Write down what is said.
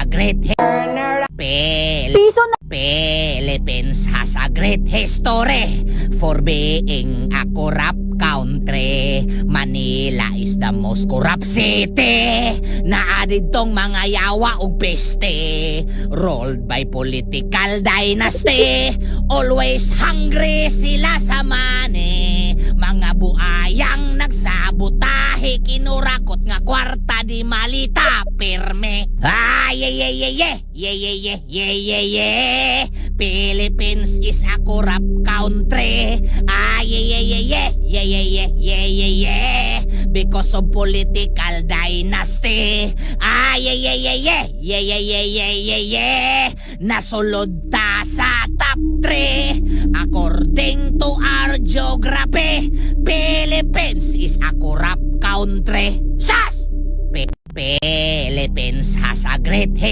great Philippines has a great history for being a corrupt country. Manila is the most corrupt city. Naadid tong mga yawa ug peste, ruled by political dynasty. Always hungry sila sa money. Mga buayang nagsabotahe, kinurakot nga kwarta di malita pirme. Philippines is a corrupt country. Because of political dynasty. Nasulod ta sa top 3. According to our geography, Philippines is a corrupt country. Sas! Philippines has a great history.